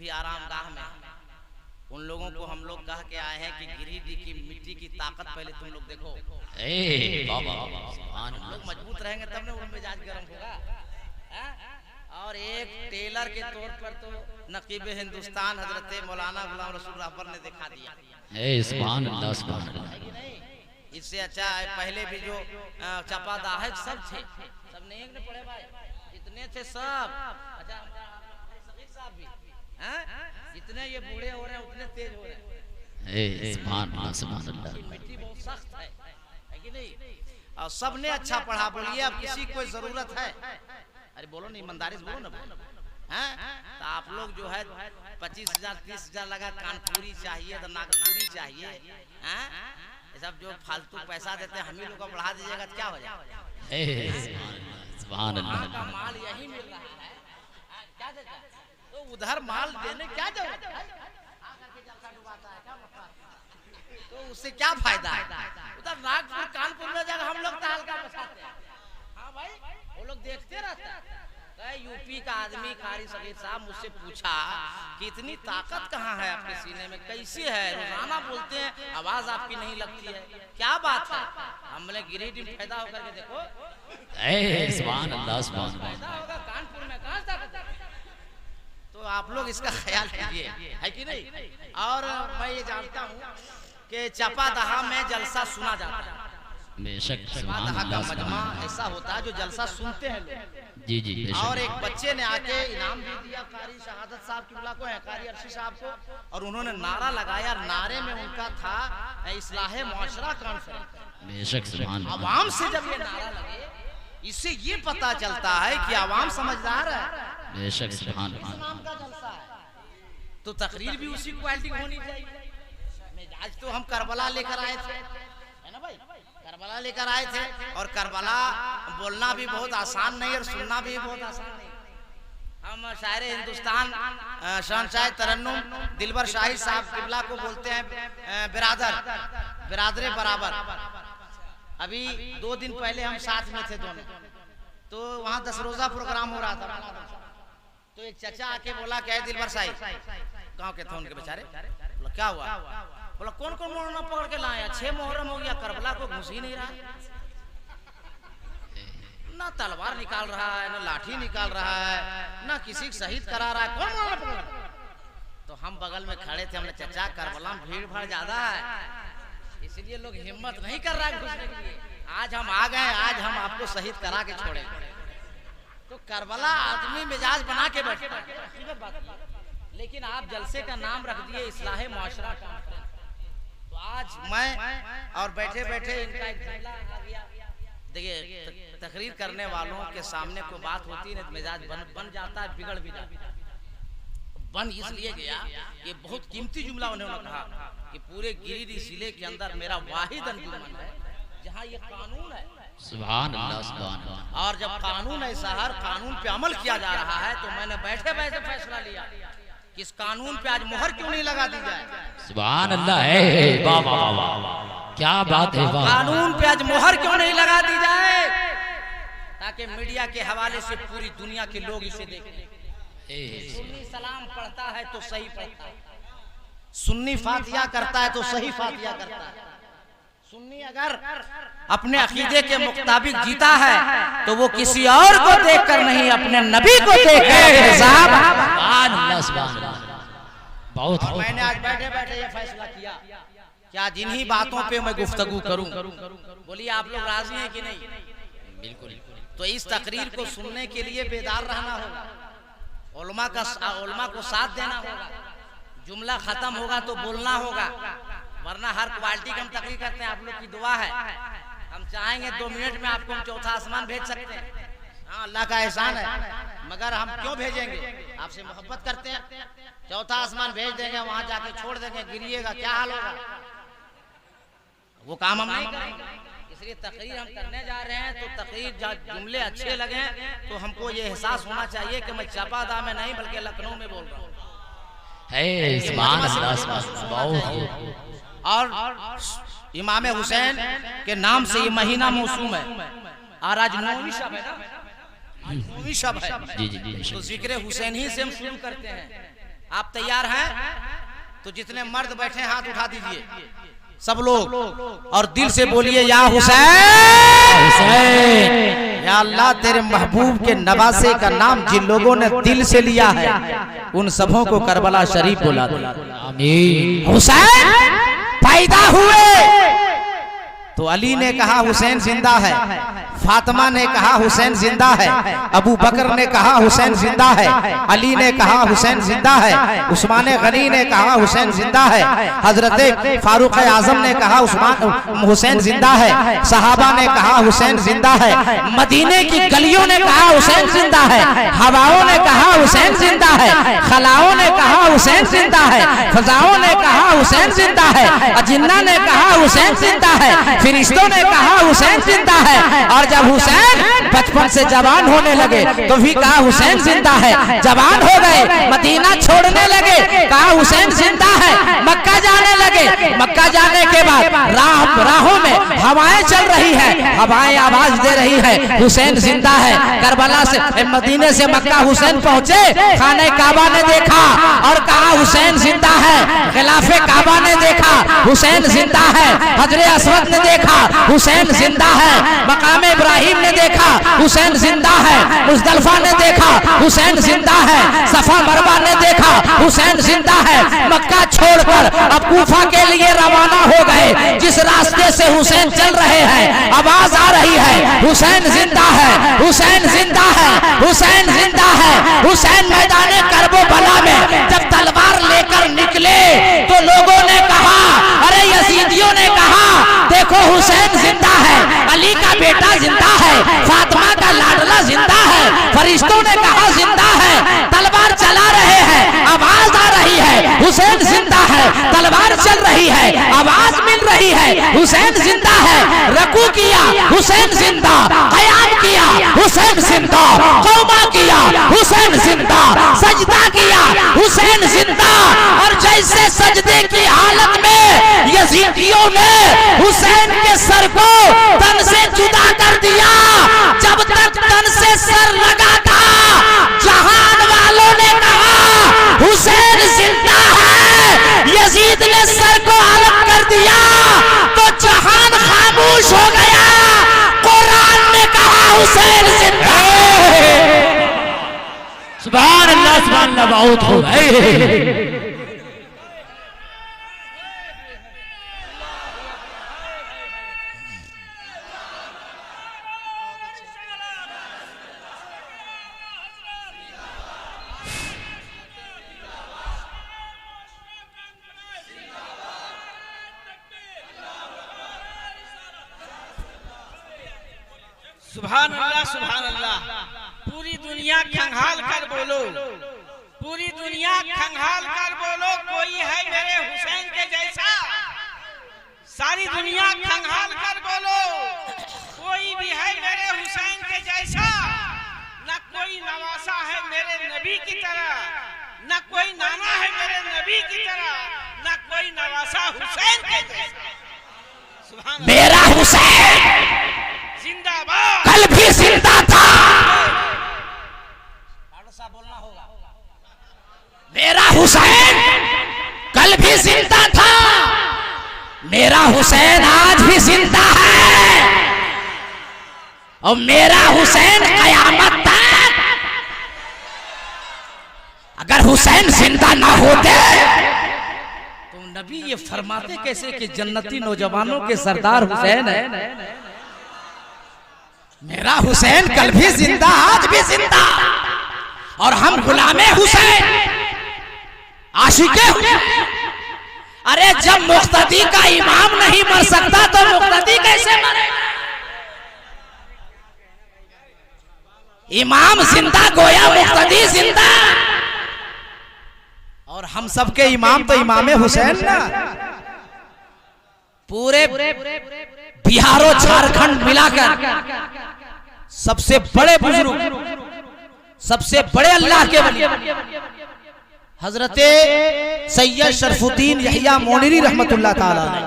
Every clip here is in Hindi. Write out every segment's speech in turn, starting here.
अभी आरामगाह में उन लोगों को हम लोग कह के आए हैं कि गिरिडीह की मिट्टी की ताकत पहले तुम लोग देखो। हम लोग मजबूत रहेंगे तब ना उन मिजाज गर्म होगा। और एक टेलर के तौर पर तो नकीब हिंदुस्तान हजरत मौलाना गुलाम रसूल रहबर ने दिखा दिया। सुभान अल्लाह, सुभान अल्लाह। इससे अच्छा है पहले भी जो चपादाहक सब थे, सब नेक ने पढ़े भाई, इतने थे सब। अच्छा सगीर साहब भी जितने ये बूढ़े हो रहे हैं उतने तेज हो रहे हैं। सुभान अल्लाह, सुभान अल्लाह। मिट्टी बहुत सख्त है कि नहीं? और सबने अच्छा पढ़ा। बोलिए अब किसी को जरूरत है? अरे बोलो नहीं, ईमानदारी से बोलो ना। तो आप लोग जो है 25,000 30,000 लगा कानपुरी चाहिए तो नागपुरी चाहिए, ये सब जो फालतू पैसा देते हैं हम ही लोग को बढ़ा दीजिएगा तो क्या हो जाएगा? सुभान अल्लाह का माल यही मिल रहा है, क्या देता है? तो उधर माल देने क्या जरूरत है? तो उससे क्या फायदा है? उधर नागपुर कानपुर में जगह हम लोग तहलका मचाते हैं। हाँ भाई, वो लोग देखते रहते हैं। यूपी का आदमी कारी सगीर साहब मुझसे पूछा कि इतनी ताकत कहाँ है आपके सीने में, कैसी है? रोजाना बोलते हैं आवाज आपकी नहीं लगती है, क्या बात है? हमने गिरिडीह में पैदा होकर के देखो। सुभान अल्लाह, सुभान अल्लाह। पैदा होगा कानपुर में, कहाँ ताकत है? तो आप लोग इसका ख्याल कीजिए, है कि नहीं? और मैं ये जानता हूँ कि चपादहा में जलसा सुना जाता है। बेशक चपादहा का मजमा ऐसा होता है जो जलसा सुनते हैं लोग। जी जी। और एक बच्चे ने आके इनाम भी दिया कारी शहादत साहब किबला को, कारी अरशी साहब को, और उन्होंने नारा लगाया। नारे में उनका था इस्लाहे मुआशरा कॉन्फ्रेंस। बेशक सुभान अल्लाह। आवाम से जब ये नारा लगे, इससे ये पता चलता है कि आवाम समझदार है। बेशक सुभान अल्लाह। नाम का जलसा है तो तकरीर भी उसी क्वालिटी की होनी चाहिए। आज तो हम करबला लेकर आए थे, है ना भाई? करबला लेकर आए थे, और करबला बोलना भी बहुत आसान नहीं और सुनना भी बहुत आसान नहीं। हम शायर हिंदुस्तान शहंशाह तरन्नुम दिलबर शाही साहब किबला को बोलते हैं बिरादरे बराबर। अभी 2 दिन पहले हम साथ में थे दोनों, तो वहाँ 10 रोजा प्रोग्राम हो रहा था। तो एक चाचा आके बोला क्या है दिलबर शाही, गाँव के थे उनके बेचारे। बोला क्या हुआ? बोला कौन कौन मोहर्रम पकड़ के लाए? 6 मुहर्रम हो गया, करबला को घुस ही नहीं रहा, ना तलवार निकाल रहा है, ना लाठी निकाल रहा है, ना किसी को शहीद करा रहा है, कौन मुहर्रम पकड़? तो हम बगल में खड़े थे, हमने चचा करबला में भीड़ भाड़ ज्यादा है, इसलिए लोग हिम्मत नहीं कर रहा है घुसने के लिए। आज हम आ गए, आज हम आपको शहीद करा के छोड़ेंगे। तो करबला आदमी मिजाज बना के बैठता है, लेकिन आप जलसे का नाम रख दिए इस्लाहे मुआशरा कॉन्फ्रेंस। तो आज मैं और बैठे बैठे इनका एक जुमला आ गया। देखिए तकरीर करने वालों के सामने कोई बात होती है तो मिजाज बन जाता है, बिगड़ भी जाता है। बन इसलिए गया, ये बहुत कीमती जुमला उन्होंने कहा कि पूरे गिरिडीह जिले के अंदर मेरा वाहिद अंजुमन है जहाँ ये कानून है। सुभान अल्लाह, सुभान अल्लाह। और जब कानून ऐसा हर कानून पे अमल किया जा रहा है, तो मैंने बैठे बैठे फैसला लिया कि इस कानून पे आज मोहर क्यों नहीं लगा दी जाए। सुभान अल्लाह है, वाह वाह वाह, क्या बात है, वाह। कानून पे आज मोहर क्यों नहीं लगा दी जाए, ताकि मीडिया के हवाले से पूरी दुनिया के लोग इसे देखें। सुन्नी सलाम पढ़ता है तो सही पढ़ता है, सुन्नी फातिहा करता है तो सही फातिहा करता है। सुन्नी अगर अपने अकीदे के मुताबिक जीता है तो वो किसी और को देखकर नहीं, अपने नबी को देखकर। बहुत। मैंने आज बैठे बैठे ये फैसला किया कि आज इन्हीं बातों पे मैं गुफ्तगू करूं। बोलिए आप लोग राजी हैं कि नहीं? बिल्कुल। तो इस तकरीर को सुनने के लिए बेदार रहना होगा, उलमा को साथ देना होगा। जुमला खत्म होगा तो बोलना होगा, वरना हर क्वालिटी की हम तकरीर करते हैं। आप लोग की दुआ है, हम चाहेंगे 2 मिनट में आपको हम चौथा आसमान भेज सकते हैं। हाँ, अल्लाह का एहसान है, मगर हम क्यों भेजेंगे? आपसे मोहब्बत करते हैं। चौथा आसमान भेज देंगे, वहां जाके छोड़ देंगे, गिरिएगा, क्या हाल होगा? वो काम हम नहीं करेंगे। इसलिए तकरीर हम करने जा रहे हैं तो तकरीर जुमले अच्छे लगे तो हमको ये एहसास होना चाहिए कि मैं चपादा में नहीं बल्कि लखनऊ में बोल रहा हूँ। और इमाम हुसैन के नाम से ये महीना मौसूम है, और आज 9वीं शब है ना, 9वीं शब है। जी जी जी। तो जिक्र हुसैन ही से हम शुरू करते हैं। आप तैयार हैं? तो जितने मर्द बैठे हाथ उठा दीजिए सब लोग, और दिल से बोलिए या हुसैन। या अल्लाह तेरे महबूब के नवासे का नाम जिन लोगों ने दिल से लिया है उन सबों को करबला शरीफ बुला दो। आमीन। हुसैन पैदा हुए तो अली ने कहा हुसैन जिंदा है, फातिमा ने कहा हुसैन जिंदा है, अबू बकर ने कहा हुसैन जिंदा है, अली ने कहा हुसैन जिंदा है, उस्मान गनी ने कहा हुसैन जिंदा है, हजरत फारूक आजम ने कहा हुसैन जिंदा है, सहाबा ने कहा हुसैन जिंदा है, मदीने की गलियों ने कहा हुसैन जिंदा है, हवाओं ने कहा हुसैन जिंदा है, खलाओं ने कहा हुसैन जिंदा है, फजाओं ने कहा हुसैन जिंदा है, अजिन्ना ने कहा हुसैन जिंदा है, फिरिश्तों ने कहा हुसैन जिंदा है। और जब हुसैन बचपन से जवान होने लगे तो भी कहा हुसैन जिंदा है। जवान हो गए, मदीना छोड़ने लगे, कहा हुसैन जिंदा है। मक्का जाने लगे, मक्का जाने के बाद राहों में हवाएं चल रही है, हवाएं आवाज दे रही है हुसैन जिंदा है। करबला से मदीने से मक्का हुसैन पहुंचे, खाने काबा ने देखा और कहा हुसैन जिंदा है। खिलाफे काबा ने देखा हुसैन जिंदा है। हजरे असवद ने देखा हुसैन जिंदा है। मकाम इब्राहिम ने देखा हुसैन जिंदा है। मुज़दलिफा ने देखा हुसैन जिंदा है। सफा मरवा ने देखा हुसैन जिंदा है। मक्का छोड़कर अब कूफा के लिए रवाना हो गए। जिस रास्ते से हुसैन चल रहे हैं आवाज आ रही है हुसैन जिंदा है, हुसैन जिंदा है, हुसैन जिंदा है। हुसैन मैदाने करबला में जब तलवार लेकर निकले तो लोगों ने कहा, अरे यजीदियों ने कहा देखो हुसैन जिंदा है, अली का बेटा जिंदा है, फातिमा का लाडला जिंदा है। फरिश्तों ने कहा जिंदा है। तलवार चला रहे हैं, आवाज आ रही है हुसैन जिंदा है। तलवार चल रही है, आवाज मिल रही है हुसैन जिंदा है। रकू किया हुसैन जिंदा, क़याम किया हुसैन जिंदा, तौबा किया हुसैन जिंदा, सजदा किया हुसैन जिंदा। और जैसे सजदे की हालत में यजीदियों ने हुसैन के सर को तन से जुदा कर दिया, जब तक तन से सर लगा था जहान वालों ने कहा हुसैन जिंदा है। यजीद ने सर को अलग कर दिया तो जहान खामोश हो गया। कुरान ने कहा हुसैन जिंदा है। सुभान अल्लाह, सुभान अल्लाह, बहुत हो गए। सुभान अल्लाह, सुभान अल्लाह। पूरी दुनिया खंगाल कर बोलो, पूरी दुनिया खंगाल कर बोलो, कोई है मेरे हुसैन के जैसा। सारी दुनिया खंगाल कर बोलो, कोई भी है मेरे हुसैन के जैसा। न कोई नवासा है मेरे नबी की तरह, न कोई नाना है मेरे नबी की तरह, न कोई नवासा हुसैन के जैसा। सुभान अल्लाह। मेरा हुसैन जिंदाबाद। कल भी जिंदा था। बोलना होगा। मेरा हुसैन कल भी जिंदा था, मेरा हुसैन आज भी जिंदा है, और मेरा हुसैन कयामत तक। अगर हुसैन जिंदा ना होते तो नबी ये फरमाते कैसे कि जन्नती नौजवानों के सरदार हुसैन है। मेरा हुसैन कल भी जिंदा आज भी जिंदा, और हम गुलामे हुसैन, आशिके हुसैन। अरे जब मुक्तदी का इमाम नहीं मर सकता तो मुक्तदी कैसे मरेगा? इमाम जिंदा गोया मुक्तदी जिंदा। और हम सबके इमाम तो इमाम हुसैन ना। पूरे बिहार और झारखंड मिलाकर सबसे बड़े बुजुर्ग, सबसे बड़े अल्लाह के वली हजरत सैयद शरफुद्दीन यहिया मोनिरी रहमतुल्लाह ताला अलैह,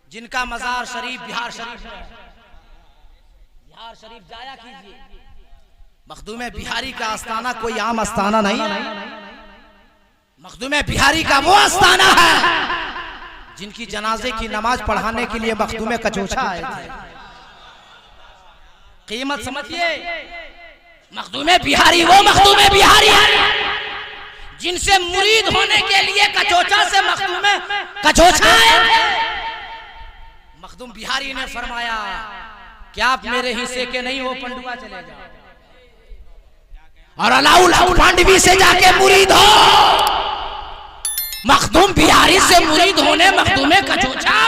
जिनका मजार शरीफ बिहार शरीफ जाया कीजिए। मखदूम बिहारी का आस्थाना कोई आम आस्थाना नहीं है। मखदूम बिहारी का वो आस्थाना है जिनकी जनाजे की नमाज पढ़ाने के लिए मखदूम कचोचा आए थे। कीमत समझिए, मखदूम बिहारी वो मखदूम बिहारी है जिनसे मुरीद होने के लिए कचोचा से मखदूम कचोचा आए थे। मखदूम बिहारी ने फरमाया क्या आप मेरे हिस्से के नहीं हो, पंडुआ चले जाओ और अलाउल हक पांडवी से जाके मुरीद हो। मखदूम बिहारी से मुरीद होने मखदूम कचोचा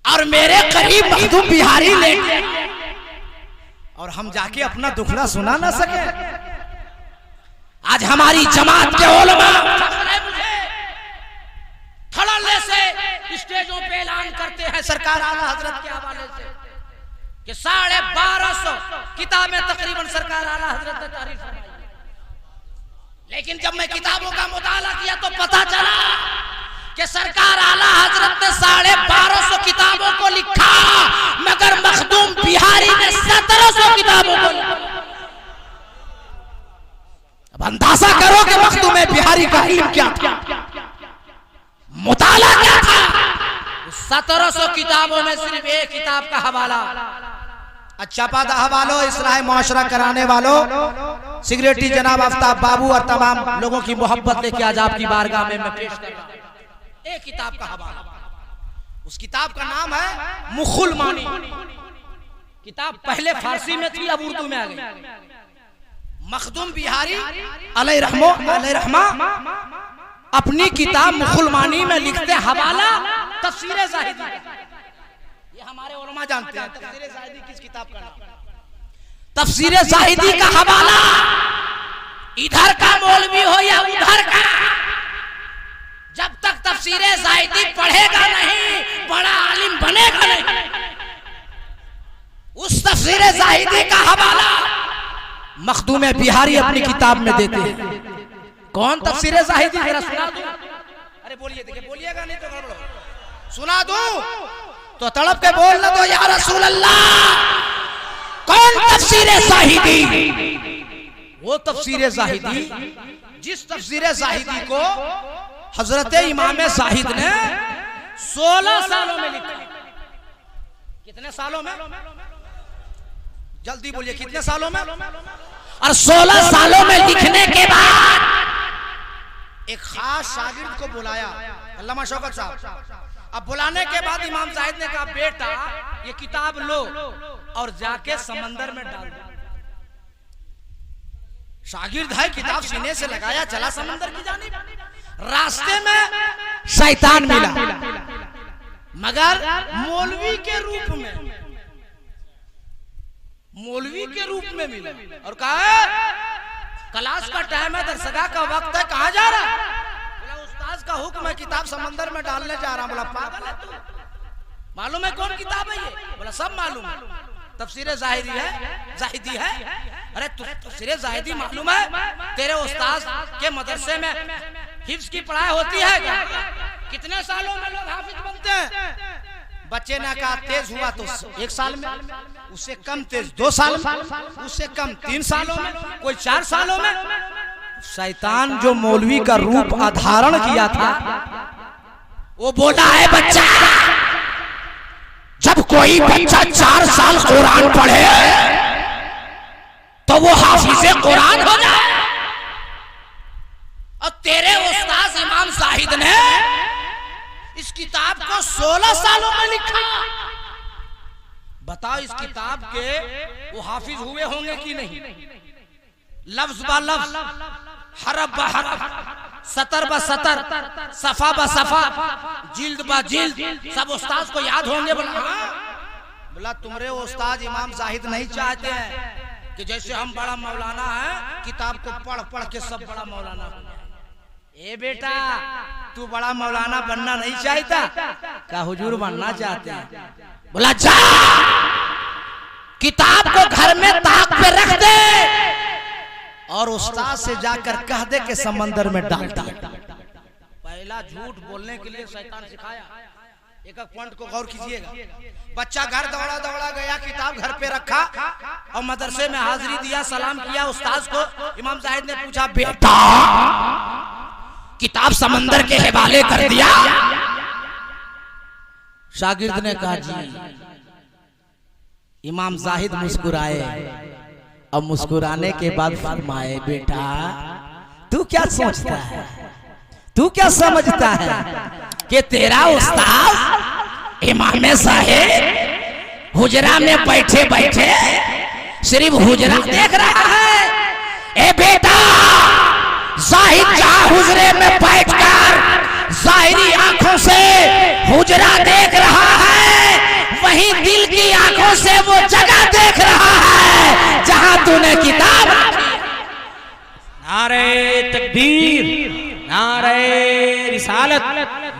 और मेरे करीब मखदूम बिहारी ले, और हम जाके अपना दुखड़ा सुना ना सके। आज हमारी जमात के उलमा धड़ल्ले से स्टेजों पे ऐलान करते हैं सरकार आला हजरत के हवाले से कि 1250 किताबें तकरीबन सरकार आला हजरत ने तारीफ फरमाई। लेकिन जब मैं किताबों का मुताला किया तो पता चला कि सरकार आला हजरत ने 1250 किताबों को लिखा, मगर मखदूम बिहारी ने 1700 किताबों को लिखा। अब अंदाजा करो कि मखदूम बिहारी का इल्म क्या था, मुताला क्या था। 1700 किताबों में सिर्फ एक किताब का हवाला, अच्छा पादा हवालो इस्लाह मुआशरा कराने वालों, सिगरेटी जनाब आफ्ताब बाबू और तमाम लोगों की मोहब्बत लेके आज आपकी बारगाह में मैं पेश कर रहा हूं एक किताब का हवाला। उस किताब का नाम है मुखुल मानी। किताब पहले फारसी में थी, अब उर्दू में आ गई। मखदूम बिहारी अलैहिर्रहमा अपनी किताब मुखुल मानी में लिखते हवाला तफसीर ज़ाहिदी। ये हमारे उलमा जानते हैं तफसीर ज़ाहिदी किस किताब का नाम। तफसीर ज़ाहिदी का हवाला इधर का मौलवी हो या उधर का, जब तक तफसीर ज़ाहिदी पढ़ेगा नहीं बड़ा आलिम बनेगा नहीं। उस तफसीर ज़ाहिदी का हवाला मखदूम बिहारी अपनी किताब में देते हैं। कौन तफसीर ज़ाहिदी, जरा सुना दूं? अरे बोलिए, देखिए बोलिएगा नहीं तो गड़बड़ हो। सुना दूं तो तड़प के बोल ना दो या रसूल अल्लाह। कौन तफसीर ज़ाहिदी? वो तफसीर ज़ाहिदी जिस तफसीर ज़ाहिदी को हजरत इमाम ज़ाहिद ने 16 सालों में लिखा। कितने सालों में? जल्दी बोलिए, कितने सालों में? और 16 सालों में लिखने के बाद एक खास शागिर्द को बुलाया, अल्लामा शौकत साहब। अब बुलाने के बाद इमाम ज़ाहिद ने कहा बेटा ये किताब लो और जाके समंदर में डाल दो। शागिर्द है, किताब सीने से लगाया, चला समंदर की जानिब। रास्ते में शैतान मिला, मगर मौलवी के रूप में, मौलवी के रूप में मिला और कहा क्लास का टाइम है, दरसगाह का वक्त है, कहाँ जा रहा है? बोला उस्ताद का हुक्म है, किताब समंदर में डालने जा रहा हूं। बोला पागल है तू, मालूम है कौन किताब है ये? बोला सब मालूम है, तफसीर ज़ाहिदी है। अरे तफसीर ज़ाहिदी मालूम है? तेरे उस्ताद के मदरसे में हिफ्ज़ की पढ़ाई होती है क्या? कितने सालों में लोग हाफिज बनते हैं? बच्चे ने कहा तेज हुआ तो 1 साल में, उससे कम तेज 2 साल में, उससे कम 3 सालों में, कोई 4 सालों में। शैतान जो मौलवी का रूप धारण किया था वो बोला है बच्चा, जब कोई बच्चा 4 साल कुरान पढ़े तो वो हाफिज़े कुरान हो जाए। और तेरे उस्ताद इमाम ज़ाहिद ने इस किताब को 16 सालों में लिखा। बताओ इस किताब के वो हाफिज हुए होंगे कि नहीं? लफ्ज ब लफ्ज, हरफ ब हरफ, सतर ब सतर, सफा ब सफा, जिल्द ब जिल्द सब उस्ताद को याद होंगे। बोला तुम्हारे उस्ताद इमाम ज़ाहिद नहीं चाहते हैं कि जैसे हम बड़ा मौलाना है किताब को पढ़ पढ़ के सब बड़ा मौलाना बन जाए। ए बेटा तू बड़ा मौलाना बनना नहीं चाहता का हुजूर बनना चाहते हैं? बोला जा किताब को घर में ताक पे रख दे और उस्ताद से जाकर कह दे कि समंदर में डाल दिया। पहला झूठ बोलने के लिए शैतान सिखाया एक एक पॉइंट को गौर कीजिएगा। बच्चा घर दौड़ा दौड़ा गया, किताब घर पे रखा और मदरसे में हाजिरी दिया, सलाम किया उस्ताद को। इमाम जाहिद ने पूछा, बेटा किताब समंदर के हवाले कर दिया? शागिर्द ने कहा, जी। इमाम जाहिद मुस्कुराए और मुस्कुराने के बाद फरमाए, बेटा तू क्या सोचता है, तू क्या समझता है कि तेरा उस्ताद इमाम साहिब हुजरा में बैठे बैठे सिर्फ हुजरा देख रहा है? ए बेटा, जाहिद जहां हुजरे में बैठकर जाहिरी आंखों से हुजरा देख रहा है, वहीं दिल की आंखों से वो जगह देख रहा है जहां तूने किताब। नारे तकबीर, नारे रिसालत,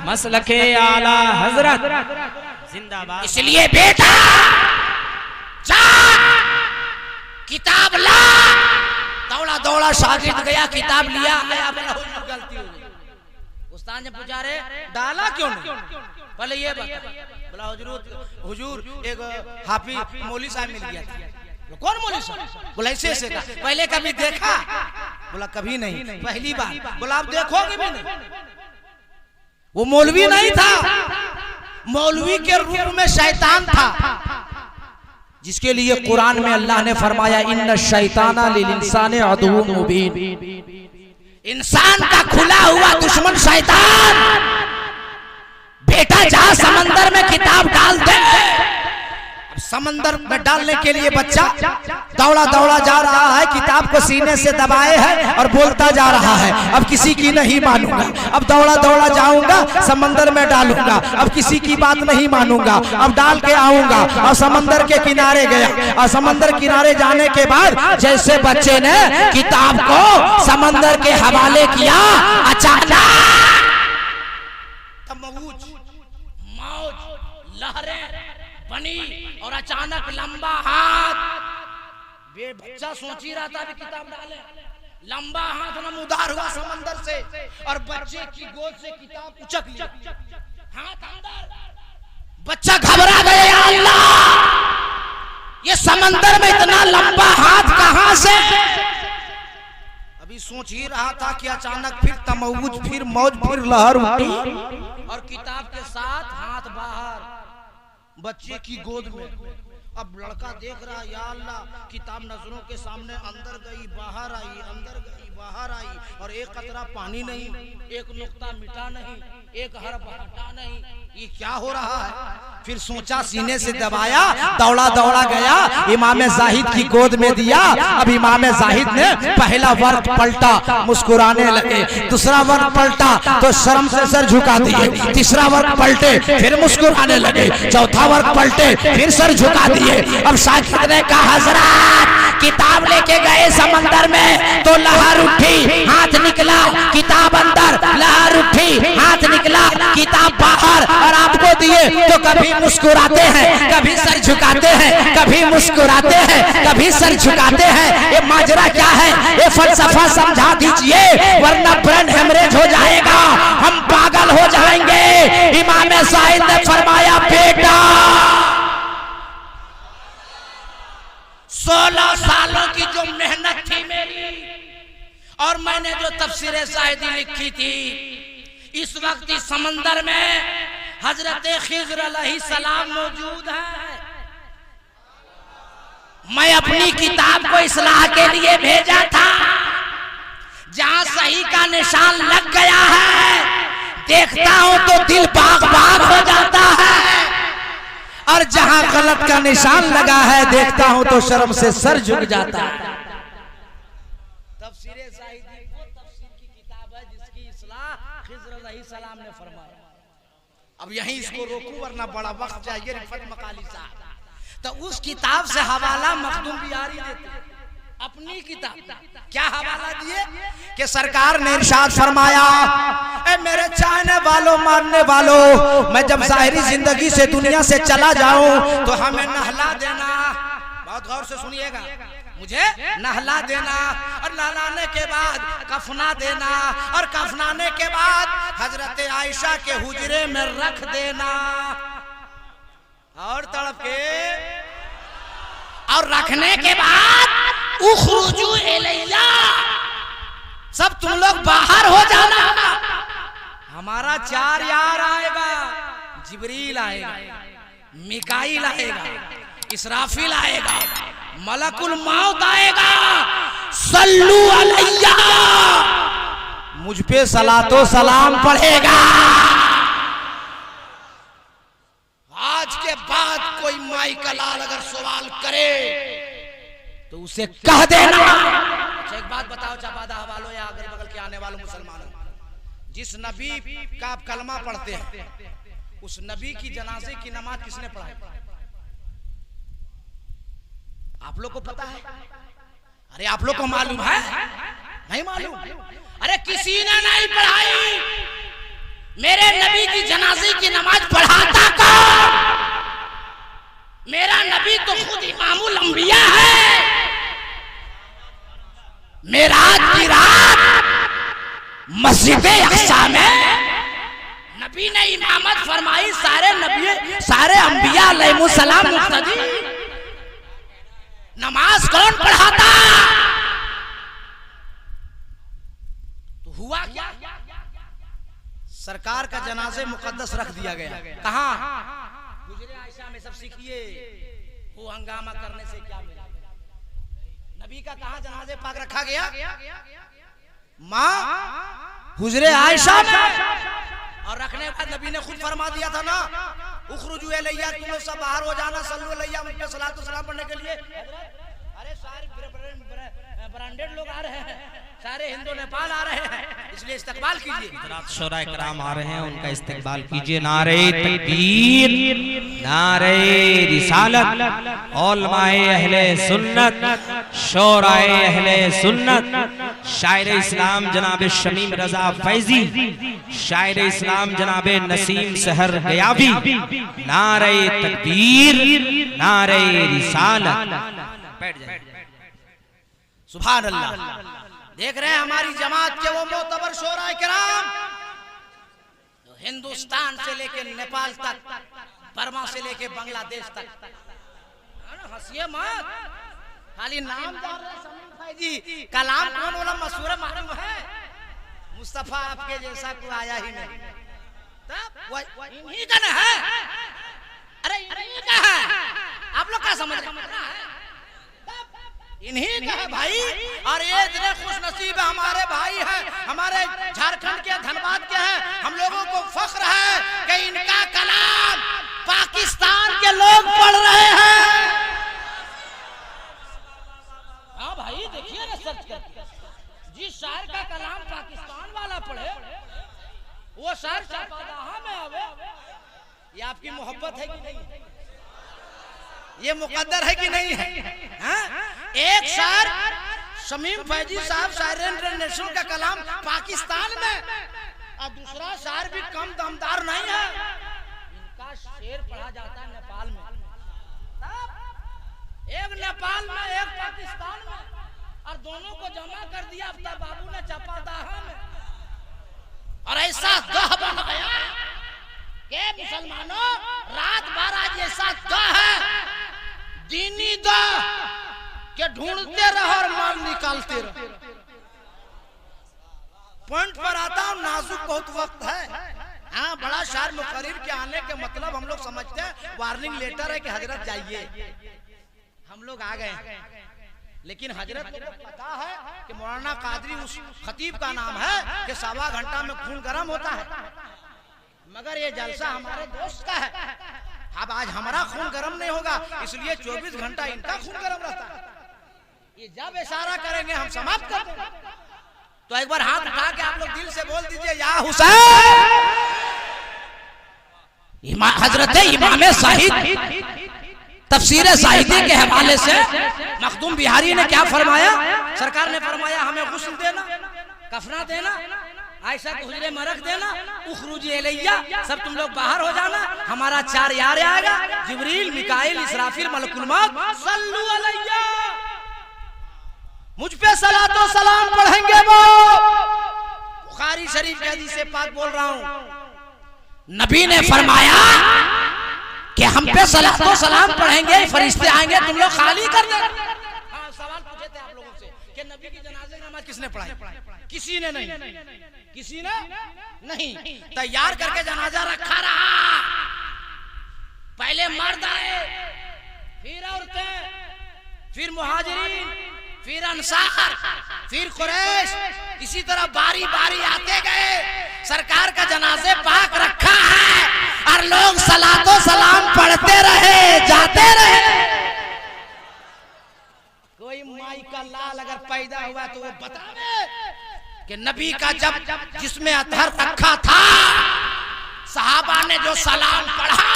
मसलके आला हजरत जिंदाबाद। इसलिए बेटा जा किताब ला। दौड़ा दौड़ा शागिर्द गया, किताब लिया, आया, बोला हुजूर गलती हो गई। उस्ताद ने पूछा, रे डाला क्यों नहीं? पहले ये बता। बोला हुजूर एक हाफिज मौलवी साहब मिल गया था। कौन मौलवी साहब? बोला ऐसे ऐसे का। पहले कभी देखा? बोला कभी नहीं, पहली बार। बोला आप देखोगे भी नहीं? वो मौलवी नहीं था, मौलवी के रूप में शैतान था, जिसके लिए कुरान में अल्लाह ने फरमाया, इन्ना शैताना लिल इंसाने अदुव्वुम मुबीन। इंसान का खुला हुआ दुश्मन शैतान। बेटा जा समंदर में किताब डाल दे। समंदर में डालने के लिए बच्चा दौड़ा दौड़ा जा रहा है, किताब को सीने से दबाए है और बोलता जा रहा है, अब किसी की नहीं मानूंगा, अब दौड़ा दौड़ा जाऊंगा, समंदर में डालूंगा, अब किसी की बात नहीं मानूंगा, अब डाल के आऊंगा। और समंदर के किनारे गया और समंदर किनारे जाने के बाद जैसे बच्चे ने किताब को समंदर के हवाले किया, अचानक मौज लहरें बनी और अचानक लंबा हाथ। बच्चा सोच ही रहा था भी किताब डाले, लंबा हाथ नमूदार हुआ समंदर से और बच्चे की गोद से किताब उचक लिया, हाथ अंदर। बच्चा घबरा गया, या अल्लाह ये समंदर में इतना लंबा हाथ कहां से? अभी सोच ही रहा था कि अचानक फिर तमौज, फिर मौज, फिर लहर उठी और किताब के साथ हाथ बाहर बच्चे की गोद में। अब लड़का देख रहा, या अल्लाह किताब नजरों के सामने अंदर गई, बाहर आई, अंदर गई, बाहर आई, और एक कतरा पानी नहीं, एक नुक्ता मिटा नहीं, एक हरफ हटा नहीं। ये क्या हो रहा है? फिर सोचा, सीने से दबाया, दौड़ा दौड़ा गया, इमाम जाहिद की गोद में दिया। अब इमाम जाहिद ने पहला वर्ग पलटा, मुस्कुराने लगे, दूसरा वर्ग पलटा तो शर्म से सर झुका दिए, तीसरा वर्ग पलटे फिर मुस्कुराने लगे, चौथा वर्ग पलटे फिर सर झुका दिए। अब शागिर्द ने कहा, हजरत किताब लेके गए समंदर में तो लहर उठी, हाथ निकला, किताब अंदर, लहर उठी, हाथ निकला, किताब बाहर, और आपको दिए तो कभी मुस्कुराते हैं, कभी सर झुकाते हैं, कभी मुस्कुराते हैं, कभी सर झुकाते हैं। ये माजरा क्या है? ये फलसफा समझा दीजिए, वरना ब्रेन हेमरेज हो जाएगा, हम पागल हो जाएंगे। इमाम जाहिद ने फरमाया, बेटा 16 सालों की जो मेहनत थी मेरी और मैंने जो तफसीर साहिदी लिखी थी, इस वक्त इस समंदर में हजरत खिज़्र अलैहिस्सलाम मौजूद है। मैं अपनी किताब को इस्लाह के लिए भेजा था, जहां सही का निशान लग गया है, देखता हूं तो दिल बाग बाग हो जाता है, और जहां गलत का निशान लगा है, देखता हूं तो शर्म से सर झुक जाता है। तफसीर साहिदी वो तफसीर की किताब है जिसकी इस्लाह खिज़्र अलैहिस्सलाम ने फरमाया। अब यहीं इसको रोकूं वरना बड़ा वक्त चाहिए। रिफत मकाली साहब तो उस किताब से हवाला मखदूम बिहारी देते, अपनी किताब क्या हवाला दिए कि सरकार ने इरशाद फरमाया, ए मेरे चाहने वालों, मानने वालों, मैं जब ज़ाहिरी जिंदगी से दुनिया से चला जाऊं तो हमें नहला देना। बहुत गौर से सुनिएगा, मुझे नहला देना और नहलाने के बाद कफना देना और कफनाने के बाद हजरत आयशा के हुजरे में रख देना और तड़प के और रखने के बाद उखरुजू इलैया सब तुम लोग बाहर हो जाना। हमारा 4 यार आएगा, जिब्रील आएगा, मिकाईल आएगा, इसराफिल आएगा, मलकुल मौत आएगा। सल्लू अलैया मुझ पे सलातो सलाम पढ़ेगा। आज के बाद कोई माई का लाल अगर सवाल करे तो उसे कह देना। अच्छा एक बात बताओ चपादा वालों या अगल बगल के आने वालों मुसलमानों, जिस नबी का आप कलमा पढ़ते हैं उस नबी की जनाजे की नमाज किसने पढ़ाई? आप लोग को पता है? अरे आप लोग को मालूम है? नहीं मालूम? अरे किसी ने नहीं पढ़ाई। मेरे नबी की जनाजे की नमाज पढ़ाता कौन? मेरा नबी तो खुद इमामुल अंबिया है। मेराज की रात मस्जिद अक्सा में नबी ने इमामत फरमाई। सारे नबी सारे अंबिया अलैहिमुस्सलाम मुक्तदी। नमाज कौन पढ़ाता? तो हुआ क्या? सरकार का जनाजे मुकद्दस रख दिया गया। कहां? गुजरे आयशा में। सब सीखिए वो हंगामा करने से क्या मिला। नबी का कहां जनाजे पाक रखा गया? मां हुजरे आयशा में। और रखने के बाद नबी ने खुद फरमा दिया था ना, उखरुजू इलैया, तुम लोग सब बाहर हो जाना, सल्लू अलैया, मुझ पे सलातो सलाम पढ़ने के लिए। अरे सारे ब्रांडेड लोग आ रहे हैं, सारे हिंदू नेपाल आ रहे हैं, इसलिए इस्तकबाल कीजिए। शोरा इकराम आ रहे हैं, उनका इस्तकबाल कीजिए। नारे तकबीर, नारे रिसालत, उलमाए अहले सुन्नत, शोराए अहले सुन्नत, शायर इस्लाम जनाब शमीम रजा फैजी, शायर इस्लाम जनाब नसीम सहर गयाबी। नारे तकबीर, नारे रिसालत। बैठ जाए। सुभान अल्लाह। देख रहे हैं हमारी जमात के वो मोतबर शोरा किराम, हिंदुस्तान से लेके नेपाल तक, बर्मा से लेके बांग्लादेश तक। हंसिए मत, खाली नाम जान रहे समीम फैजी, कलाम कौन वाला मशहूर मालूम है? मुस्तफा आपके जैसा कोई आया ही नहीं। तब इन्हीं का ना है। अरे इन्हीं का है। आप लोग क्या समझ रहे हैं? इन्हीं का है भाई। और ये इतने खुश नसीब हमारे भाई हैं, हमारे झारखंड के, धनबाद के हैं। हम लोगों को फख्र है कि इनका कलाम पाकिस्तान के लोग पढ़ रहे हैं। हाँ भाई देखिए ना, सर्च करके जिस शायर का कलाम पाकिस्तान वाला पढ़े वो शायर चपादाहा में आवे। ये आपकी मोहब्बत है कि नहीं? ये मुकद्दर है कि नहीं है? हाँ? एक शायर शमीम फैजी साहब शायर इंटरनेशनल का कलाम पाकिस्तान में, और दूसरा शायर भी कम दमदार नहीं है, इनका शेर पढ़ा जाता है नेपाल में। एक नेपाल में एक पाकिस्तान में, और दोनों को जमा कर दिया आफ्ताब बाबू ने चपादाहा में। और ऐसा दह बनाया कि मुसलमानों रात 12 जैसा दह है, दीनी दह के ढूंढते रहो और माल निकालते रहो। पॉइंट पर आता हूं, नाजुक बहुत वक्त है। हाँ, बड़ा शायर मुकर्रिर के आने के मतलब हम लोग समझते हैं वार्निंग लेटर है कि हजरत जाइए। हम लोग आ गए, लेकिन हजरत को पता है कि मौलाना कादरी उस खतीब का नाम है कि 1.25 घंटा में खून गर्म होता है। मगर ये जलसा हमारे दोस्त का है। अब आज हमारा खून गर्म नहीं होगा, इसलिए 24 घंटा इनका खून गर्म रहता है। ये जब इशारा करेंगे हम समाप्त कर देंगे। तो एक बार हाथ उठा के आप लोग दिल से बोल दीजिए, या हुसैन। हजरत इमाम साहिद तफसीर साहिदी के हवाले से मखदूम बिहारी ने क्या फरमाया? सरकार ने फरमाया हमें गुस्ल देना, कफना देना, आयशा को हुजरे में रख देना, उखरुज इलैया, सब तुम लोग बाहर हो जाना, हमारा 4 यार आएगा, जिब्रील, मिकाईल, इसराफिल, मलकुल मौत, सल्लू अलैया। मुझ पे सलातो सलाम पढ़ेंगे वो। बुखारी शरीफ के हदीस से पाक बोल रहा हूं। नबी ने फरमाया कि हम पे सलातो सलाम पढ़ेंगे, फरिश्ते आएंगे, तुम लोग खाली कर दे। हाँ, सवाल पूछे थे आप लोगों से कि नबी की जनाजे नमाज किसने पढ़ाई? किसी ने नहीं, किसी ने नहीं। तैयार करके जनाजा रखा रहा। पहले मर्द आए, फिर औरतें, फिर मुहाजिरीन, फिर अंसार, फिर कुरैश, इसी तरह बारी बारी आते गए। सरकार का जनाजे पाक रखा है और लोग सलातो सलाम पढ़ते रहे, जाते रहे। कोई माई का लाल अगर पैदा हुआ तो वो बतावे कि नबी का जब जिसमें अतहर रखा था, सहाबा ने जो सलाम पढ़ा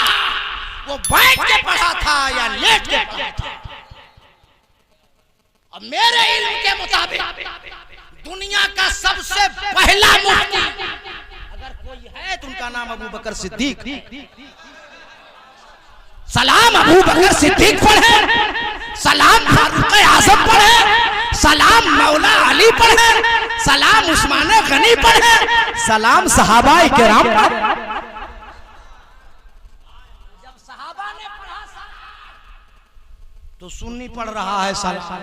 वो बैठ के पढ़ा था या लेट के पढ़ा था। और मेरे इल्म के मुताबिक दुनिया का सबसे पहला मुफ्ती अगर कोई है तो उनका नाम अबू बकर सिद्दीक। सलाम अबू बकर सिद्दीक पढ़े, सलाम फारूक आजम पढ़े, सलाम मौला अली पढ़े, सलाम उस्मान गनी पढ़े, सलाम सहाबा किराम पढ़े। जब सहाबा ने पढ़ा तो सुन्नी पढ़ रहा है सलाम।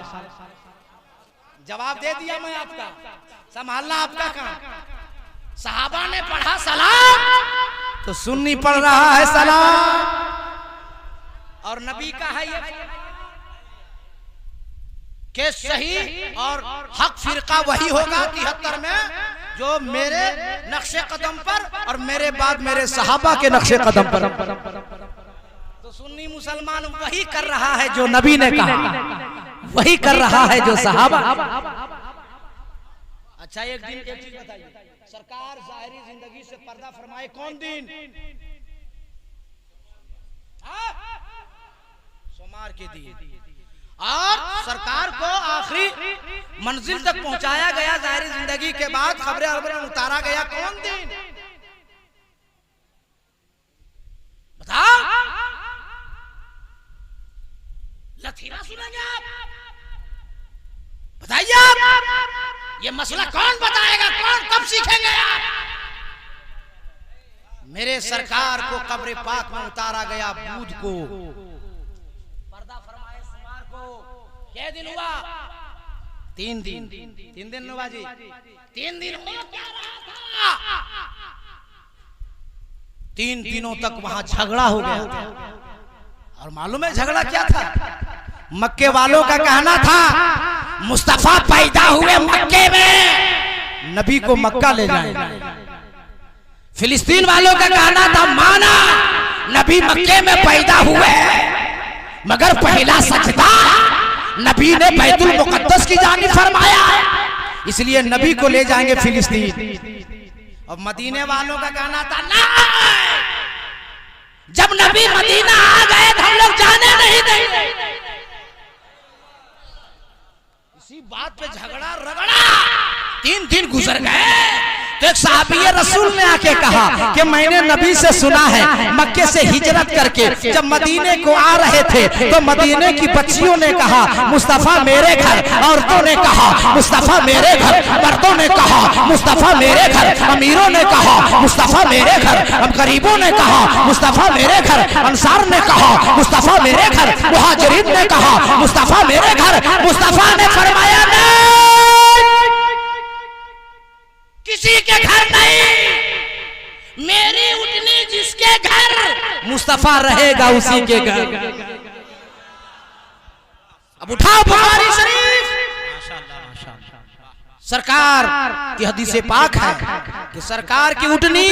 जवाब दे दिया मैं आपका, संभालना आपका काम। सहाबा ने पढ़ा सलाम तो सुन्नी पढ़ रहा है सलाम। और नबी का है ये कि सही और हक फिरका वही होगा 73 में जो मेरे नक्शे कदम पर और मेरे बाद मेरे सहाबा के नक्शे कदम पर। तो सुन्नी मुसलमान वही कर रहा है जो नबी ने कहा, वही कर रहा है जो सहाबा। अच्छा, एक दिन एक चीज बताइए, सरकार जाहिरी जिंदगी से पर्दा फरमाए कौन दिन? सोमवार के दिन। और सरकार को आखिरी मंजिल तक पहुंचाया गया जाहिरी जिंदगी के बाद, खबरें अरबरें उतारा गया कौन दिन? बताओ, लथीरा सुनेंगे आप? बताइए आप, ये मसला कौन बताएगा? कौन कब सीखेंगे आप? मेरे सरकार को कब्र पाक में उतारा गया बुध को, पर्दा फरमाए सोमवार को। क्या दिन हुआ? 3 दिन। 3 दिन नवाजी, 3 दिन हो क्या रहा था? 3 दिनों तक वहां झगड़ा हो गया। और मालूम है झगड़ा क्या था? मक्के वालों का कहना था मुस्तफा पैदा हुए मक्के में, नबी को मक्का ले जाएं। फिलिस्तीन वालों का कहना था माना नबी मक्के में पैदा हुए, मगर पहला सजदा नबी ने बैतुल मुकद्दस की जानिब फरमाया, इसलिए नबी को ले जाएंगे फिलिस्तीन। और मदीने वालों का कहना था ना, जब नबी मदीना आ गए तो हम लोग जाने नहीं देंगे। इसी बात पे झगड़ा रगड़ा 3 दिन गुजर गए। तो एक सहाबी रसूल ने आके कहा कि मैंने नबी से सुना है मक्के से हिजरत करके जब मदीने को आ रहे थे तो मदीने की बच्चियों ने कहा मुस्तफा मेरे घर, औरतों ने कहा मुस्तफा मेरे घर, मर्दों ने कहा मुस्तफा मेरे घर, अमीरों ने कहा मुस्तफा मेरे घर, गरीबों ने कहा मुस्तफा मेरे घर, अंसार ने कहा मुस्तफा मेरे घर, मुहाजिरीन ने कहा मुस्तफा मेरे घर। मुस्तफा ने फरमाया नहीं, किसी के घर नहीं, मेरी उठनी जिसके घर मुस्तफा रहेगा उसी के घर। अब उठाओ बुखारी शरीफ, सरकार की हदीस पाक है कि सरकार की उठनी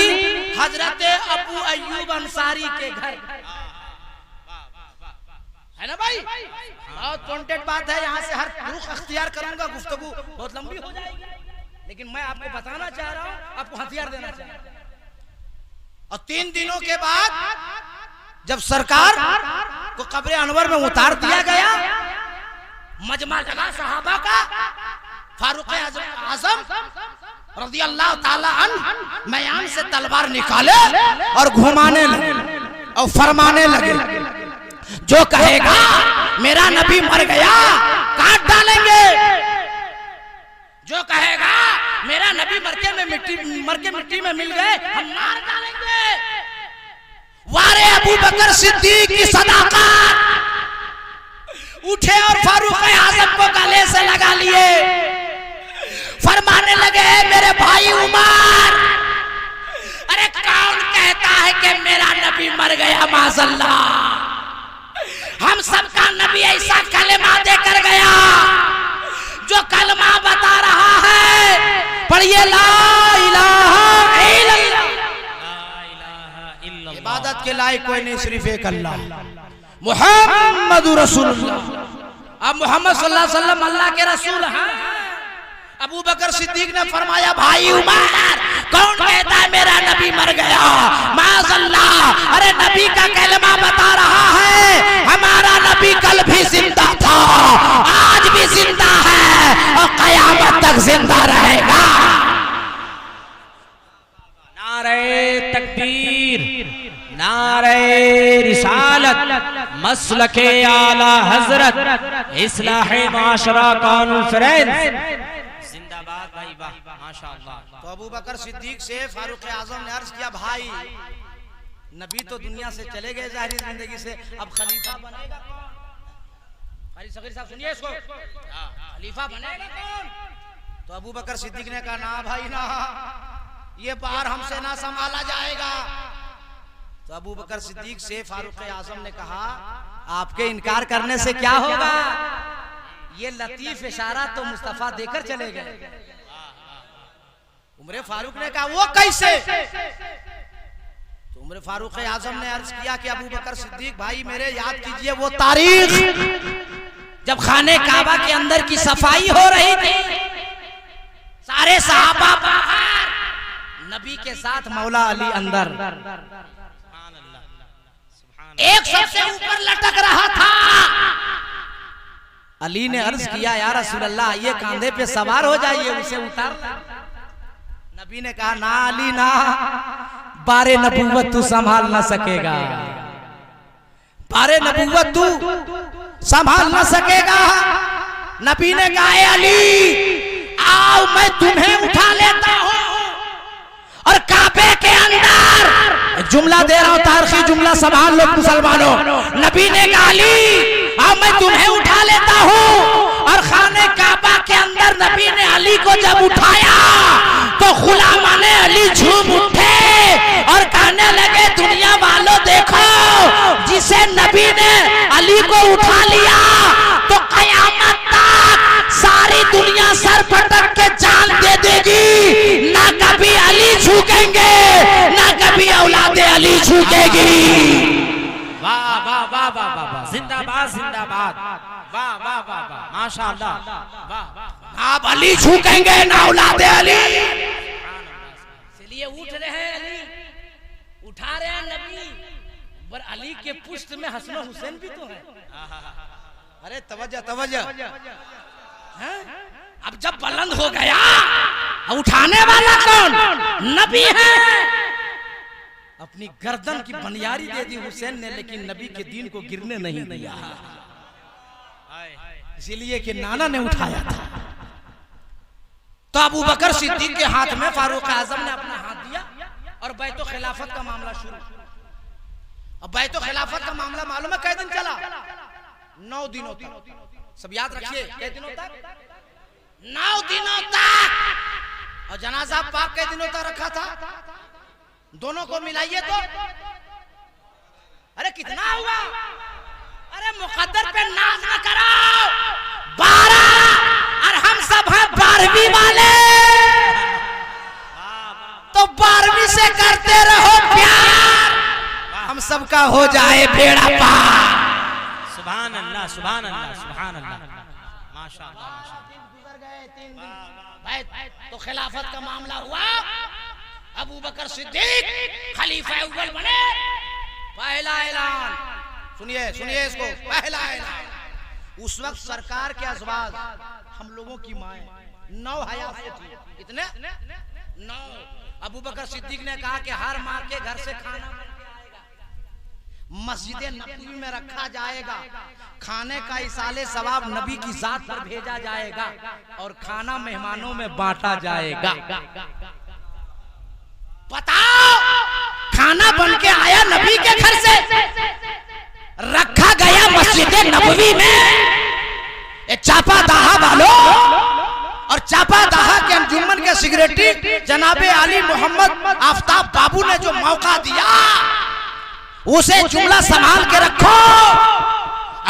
हजरत अबू अय्यूब अंसारी के घर है ना भाई। बहुत कॉन्टेंट बात है, यहाँ से हर रुख अख्तियार करूंगा, गुफ्तगू बहुत लंबी हो जाएगी, लेकिन मैं आपको बताना चाह रहा हूं, आपको हथियार देना चाह रहा हूं। और 3 दिनों के बाद जब सरकार को कब्र अनवर में उतार दिया गया, मजमा लगा सहाबा का, फारूक आजम रज़ियल्लाहु ताला अन्हु मयान से तलवार निकाले और घुमाने लगे और फरमाने लगे, जो कहेगा मेरा नबी मर गया काट डालेंगे, जो कहेगा मेरा नबी मर के मिट्टी में मिल गए हम मार डालेंगे। वारे अबू बकर सिद्दीक की सदाकत उठे और फारूक आजम को गले से लगा लिए, फरमाने लगे मेरे भाई उमर, अरे कौन कहता है कि मेरा नबी मर गया? माज़अल्लाह, हम सबका नबी ऐसा कलमा देकर गया जो कलमा बता रहा है, पढ़िए ला इलाहा इल्लल्लाह। इबादत के लायक कोई नहीं, सिर्फ एक अल्लाह, मुहम्मद रसूलुल्लाह। अब मोहम्मद सल्लल्लाहु अलैहि वसल्लम अल्लाह के रसूल हैं। अबू बकर सिद्दीक ने फरमाया भाई उमर, कौन कहता है मेरा नबी मर गया? माज़अल्लाह, अरे नबी का कलमा बता रहा है, हमारा नबी कल भी जिंदा था, आज भी जिंदा है और कयामत तक जिंदा रहेगा। नारे तकबीर, नारे रिसालत, मसलके आला हजरत, इस्लाहे माशरा कॉन्फ्रेंस जिंदाबाद। भाई वाह, माशाअल्लाह। तो अबू बकर सिद्दीक से फारूक आजम ने अर्ज किया, भाई नबी तो दुनिया से चले गए जाहिर जिंदगी से, अब खलीफा बनेगा कौन? अरे सगीर साहब सुनिए इसको, खलीफा बनेगा कौन? तो अबू बकर सिद्दीक ने कहा ना भाई ना, ये बार हमसे ना संभाला जाएगा। तो अबू बकर सिद्दीक से फारूक आजम ने कहा, आपके इनकार करने से क्या होगा? ये लतीफ इशारा तो मुस्तफा देकर चले गए। उमर फारूक ने कहा वो कैसे? तो उमर फारूक आजम ने अर्ज किया कि अबू बकर सिद्दीक भाई मेरे याद कीजिए वो तारीख जब खाने काबा के अंदर की सफाई हो रही थी, सारे सहाबा बाहर, नबी के साथ मौला अली अंदर, एक सबसे ऊपर लटक रहा था। अली ने अर्ज किया या रसूल अल्लाह आइए कांधे पे सवार हो जाइए, उसे उतार। नबी ने कहा ना अली ना, बारे नबूवत तू संभाल ना सकेगा, बारे नबूवत तू संभाल ना सकेगा। नबी ने कहा अली आओ मैं तुम्हें उठा लेता हूं, और काबे के अंदर जुमला दे रहा हूं, तारीखी जुमला संभाल लो मुसलमानों। नबी ने कहा अली अब मैं तुम्हें उठा लेता हूं, और खाने काबा के अंदर नबी ने अली को जब उठाया तो गुलामाने अली झूम उठे और कहने लगे दुनिया वालों देखो, जिसे नबी ने अली को उठा लिया तो कयामत तक सारी दुनिया सर पटक के जान दे देगी, ना कभी अली झुकेंगे ना कभी औलादे अली झुकेगी। वाह वाह वाह वाह वाह, जिंदाबाद जिंदाबाद, वाह वाह वाह वाह, माशाअल्लाह, वाह वाह। आप अली झुकेंगे ना औलादे अली। इसलिए उठ रहे हैं अली, उठा रहे हैं नबी, पर अली के पुष्ट में हसन हुसैन भी तो है। अरे तवज्जो तवज्जो, अब जब बुलंद हो गया, उठाने वाला कौन? नबी है। अपनी गर्दन की बनियारी दे दी हुसैन ने, लेकिन नबी के दीन को गिरने नहीं दिया, इसीलिए कि नाना ने उठाया था। तो अबू बकर सिद्दीक के हाथ में फारूक आजम ने अपना हाथ दिया और बैतो खिलाफत का मामला शुरू। अब बैतो खिलाफत का मामला मालूम है कै दिन चला? 9 दिनों तक। सब याद रखिए, कै दिनों तक? 9 दिनों तक। और जनाजा पाक कै दिनों तक रखा था? दोनों को मिलाइए तो अरे कितना हुआ? अरे मुकद्दर पे नाज न कराओ। 12 और हम सब हैं 12वीं वाले, तो 12वीं से करते रहो प्यार, हम सबका हो जाए बेड़ा पार। सुभान अल्लाह सुभान अल्लाह सुभान अल्लाह, माशाअल्लाह माशाअल्लाह। गुजर गए 3 दिन भाई, तो खिलाफत का मामला हुआ। अबू बकर सिद्दीक खलीफा अव्वल बने। पहला ऐलान सुनिए सुनिए इसको, पहला ऐलान। उस वक्त सरकार के अज़वाज हम लोगों की माएं 9 हयात थी। कितने? 9। अबू बकर सिद्दीक ने कहा कि हर माँ के घर से खाना बन के आएगा, मस्जिद नबवी में रखा जाएगा, खाने का इसाले सवाब नबी की जात पर भेजा जाएगा और खाना मेहमानों में बांटा जाएगा। बताओ, खाना बन के आया नबी के घर से, रखा गया मस्जिद नबवी में। चापा दाहा वालों और चापा दाहा के अंजुमन के सेक्रेटरी जनाबे आली मोहम्मद आफ्ताब बाबू ने जो मौका दिया, उसे जुमला संभाल के रखो।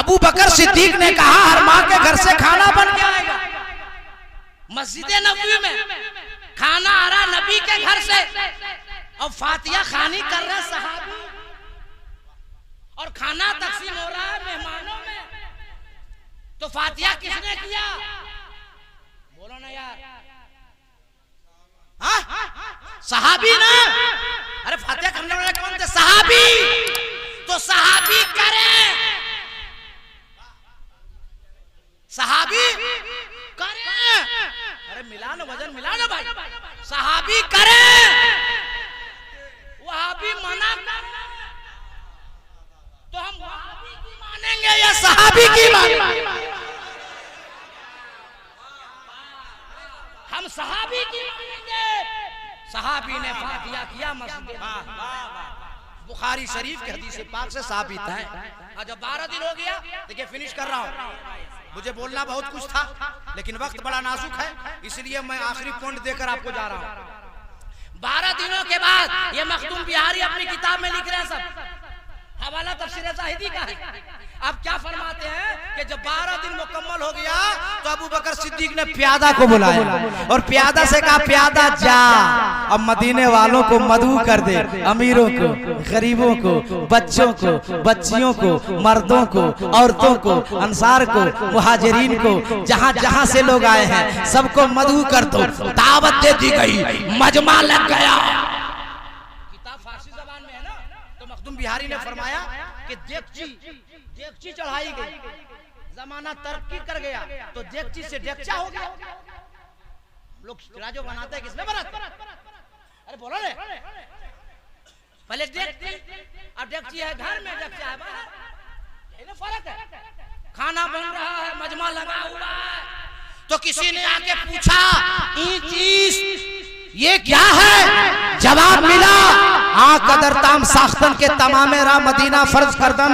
अबू बकर सिद्दीक ने कहा हर माँ के घर से खाना बन के आएगा, मस्जिद नबवी में खाना आ रहा नबी के घर से और फातिया खानी कर रहे सहाबी और खाना तकसीम हो रहा है मेहमानों में, तो फातिया किसने किया? बोलो ना यार, सहाबी ना। अरे फातिया करने वाले कौन थे? सहाबी। तो सहाबी करे, सहाबी करे। अरे मिला ना वजन, मिला ना भाई। सहाबी करे, वहाबी मना तो हम वहाबी की मानेंगे या सहाबी की मानेंगे? हम सहाबी की मानेंगे। सहाबी ने फातिया किया मस्जिद, बुखारी शरीफ के हदीस पाक से साबित है। आज 12 दिन हो गया, देखिए फिनिश कर रहा हूँ। मुझे बोलना बहुत कुछ था लेकिन वक्त बड़ा नाजुक है, इसलिए मैं आखिरी पॉइंट देकर आपको जा रहा हूँ। 12 दिनों के बाद ये मखदूम बिहारी अपनी किताब में लिख रहे हैं, सब हवाला तफसीर ज़ाहिदी का है। अब क्या फरमाते हैं कि जब 12 दिन मुकम्मल हो गया तो अबू बकर सिद्दीक ने प्यादा को बुलाया और प्यादा से कहा प्यादा जा, अब मदीने वालों को मदऊ कर दे, अमीरों को, गरीबों को, बच्चों को, बच्चियों को, मर्दों को, औरतों को, अंसार को, मुहाजिरीन को, जहां जहां से लोग आए हैं सबको मदऊ कर दो। दावत दे दी गई, मजमा लग गया। किताब फारसी ज़बान में है ना, तो मखदूम बिहारी ने फरमाया कि देगची चढ़ाई गई, जमाना तरक्की कर गया तो देगची से डेगचा हो गया। लोग जो बनाते हैं किसमें बनाते? अरे बोलो रे, पहले देगची, अब डेगची है घर में, डेगचा है बाहर, यही ना फर्क है। खाना बन रहा है, मजमा लगा हुआ है, तो किसी ने आके पूछा ये चीज ये क्या है? जवाब मिला कदर ताम साख्तन के तमामे रा मदीना फर्ज करदन।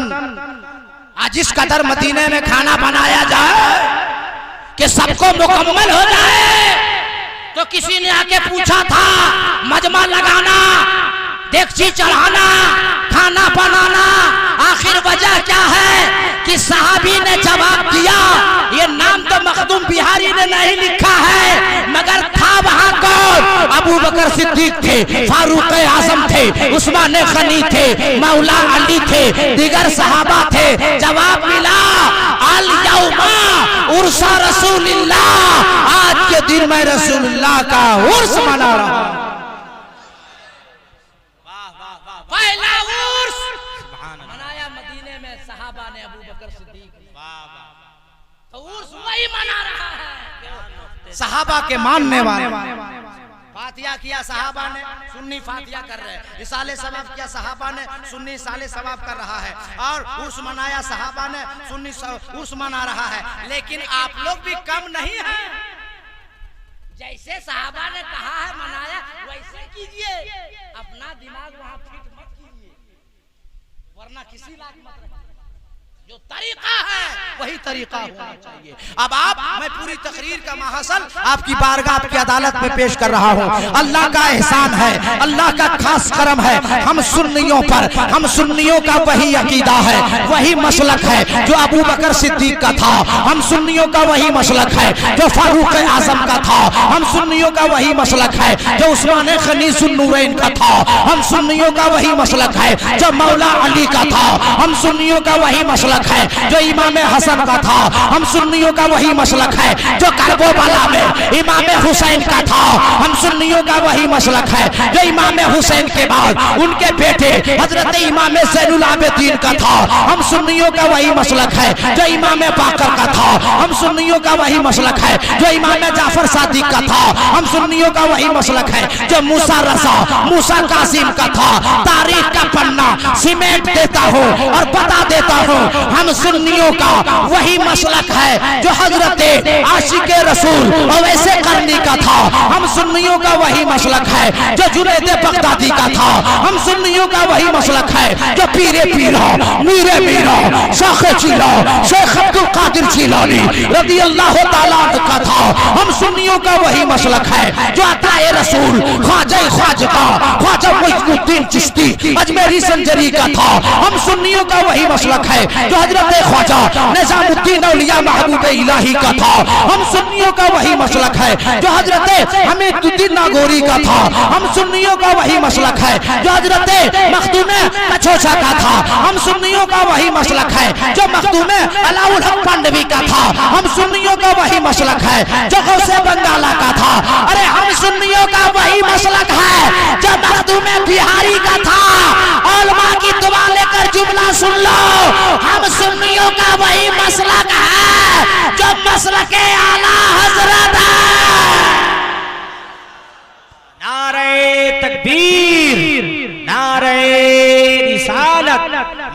आज इस कदर मदीने में खाना बनाया जाए कि सबको मुकम्मल हो जाए। तो किसी ने आके पूछा था मजमा लगाना, डेगची चढ़ाना, खाना बनाना, आखिर वजह क्या है? कि सहाबी ने जवाब दिया, ये नाम तो मखदूम बिहारी ने नहीं लिखा है, मगर था वहां कौन? अबू बकर सिद्दीक थे, फारूक आजम थे, उस्मान गनी थे, मौला अली थे, दिगर सहाबा थे। जवाब मिला अल यौमा उर्सा रसूलिल्लाह, आज के दिन में रसूलुल्लाह का उर्स मना रहा हूं। पहला उर्स मनाया मदीने में सहाबा ने, अबू बकर सिद्दीक ने, तो उर्स वही मना रहा है सहाबा के मानने वाले। फातिया किया सहाबा ने, सुन्नी फातिया कर रहे हैं। इसाले सवाब किया सहाबा ने, सुन्नी इसाले सवाब कर रहा है। और उर्स मनाया सहाबा ने, सुन्नी उर्स मना रहा है। लेकिन आप लोग भी कम नहीं है, जैसे सहाबा ने कहा है मनाया वैसे कीजिए, अपना दिमाग वहां फिट मत कीजिए, वरना किसी लायक मत रखिए। जो तरीका है वही तरीका होना चाहिए। अब मैं पूरी तकरीर का महासल आपकी बारगाह, आपकी अदालत में पेश कर रहा हूँ। अल्लाह का एहसान है, अल्लाह का खास करम है हम सुन्नियों पर। हम सुन्नियों का वही अकीदा है, वही मसलक है जो अबू बकर सिद्दीक का था। हम सुन्नियों का वही मसलक है जो फारूक आजम का था। हम सुन्नियों का वही मसलक है जो उस्मान गनी ज़ुन्नूरैन का था। हम सुन्नियों का वही मसलक है जो मौला अली का था। हम सुन्नियों का वही मसलक मसलक है जो इमाम हसन का था। हम सुन्नियों का वही मसलक है जो करबला में इमाम हुसैन का था। हम सुन्नियों का वही मसलक है जो इमाम हुसैन के बाद उनके बेटे हजरत इमाम ज़ैनुल आबिदीन का था। हम सुन्नियों का वही मसलक है जो इमाम बाकर का था। हम सुन्नियों का वही मसलक है जो इमाम जाफर सादिक का था। हम सुन्नियों का वही मसलक है जो मूसा रज़ा मूसा कासिम का था। तारीख का पन्ना सीमेंट देता हूँ और बता देता हूँ, हम सुन्नियों का वही मसलक है जो हजरत आशिक रसूल अवैसे करनी का था। हम सुन्नियों का वही मसलक है जो जुनैद बगदादी का था। हम सुन्नियों का वही मसलक है जो पीरे पीरा मीरे मीरा शेख चिला शेख अब्दुल कादिर जिलानी रज़ी अल्लाह ताला अन्हु का था। हम सुन्नियों का वही मसलक है जो अताए रसूल ख्वाजा ख्वाजा ख्वाजा मुइनुद्दीन चिश्ती अजमेरी संजरी का था। हम सुन्नियों का वही मसलक है जो हजरत ख्वाजा निजामुद्दीन औलिया महबूब इलाही का था। हम सुन्नियों का वही मसलक है जो हजरत हमीदुद्दीन नागौरी का था। हम सुन्नियों का वही मसलक है जो हजरत मखदूम कछोछा का था। हम सुन्नियों का वही मसलक है जो मखदूम अलाउल हक पांडवी का था। हम सुन्नियों का वही मसलक है जो गौसे बंगाला का था। अरे हम सुन्नियों का वही मसलक है जो मखदूम बिहारी का था। उलमा की दुआ लेकर जुमला सुन लो, हम सुन्नियों का वही मसलक है जो मसलक आला हजरत है। नारे तकबीर, नारे रिसालत,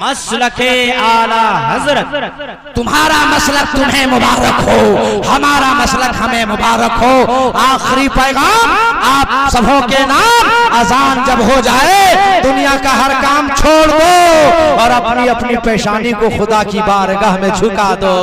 मसलके आला हजरत। तुम्हारा मसलक तुम्हें मुबारक हो, हमारा मसलक हमें मुबारक हो। आखिरी पैगाम आप सबों के नाम, अजान जब हो जाए दुनिया का हर काम छोड़ दो और अपनी अपनी पेशानी को खुदा की बारगाह में झुका दो।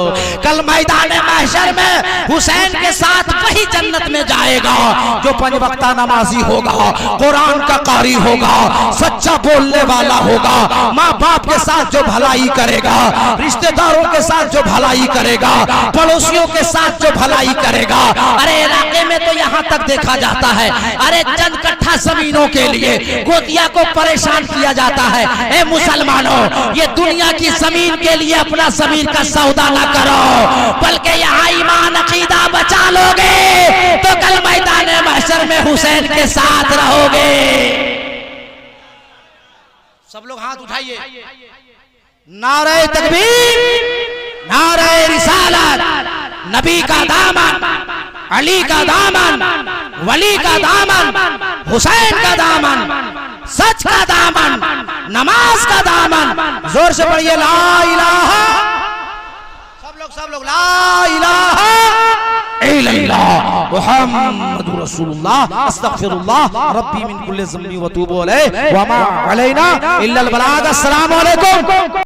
कल मैदान महशर में हुसैन के साथ वही जन्नत में जाएगा जो पंज वक्ता नमाजी होगा, कुरान का कारी होगा, सच्चा बोलने वाला होगा, माँ बाप के साथ जो भलाई करेगा, रिश्तेदारों के साथ जो भलाई करेगा, पड़ोसियों के साथ जो भलाई करेगा। अरे इलाके में तो यहाँ तक देखा जाता है, अरे चंद कट्ठा जमीनों के लिए गोतिया को परेशान किया जाता है। ए मुसलमानों, ये दुनिया की जमीन के लिए अपना जमीन का सौदा न करो, बल्कि यहाँ ईमान अकीदा बचा लोगे तो कल मैदान महशर में हुसैन के साथ रहोगे। सब लोग हाथ उठाइए। नारे तकबीर, नारे रिसालत, नबी का दामन, अली का दामन, वली का दामन, हुसैन का दामन, सच का दामन, नमाज का दामन। जोर से पढ़िए ला इलाहा। सब लोग ला इलाहा इल्लल्लाह मुहम्मदुर रसूलुल्लाह अस्तगफिरुल्लाह रब्बी मिन कुल्ली ज़म्बी व तूबु अलैहि व मा अलैना इल्लल बलाग। अस्सलामु अलैकुम।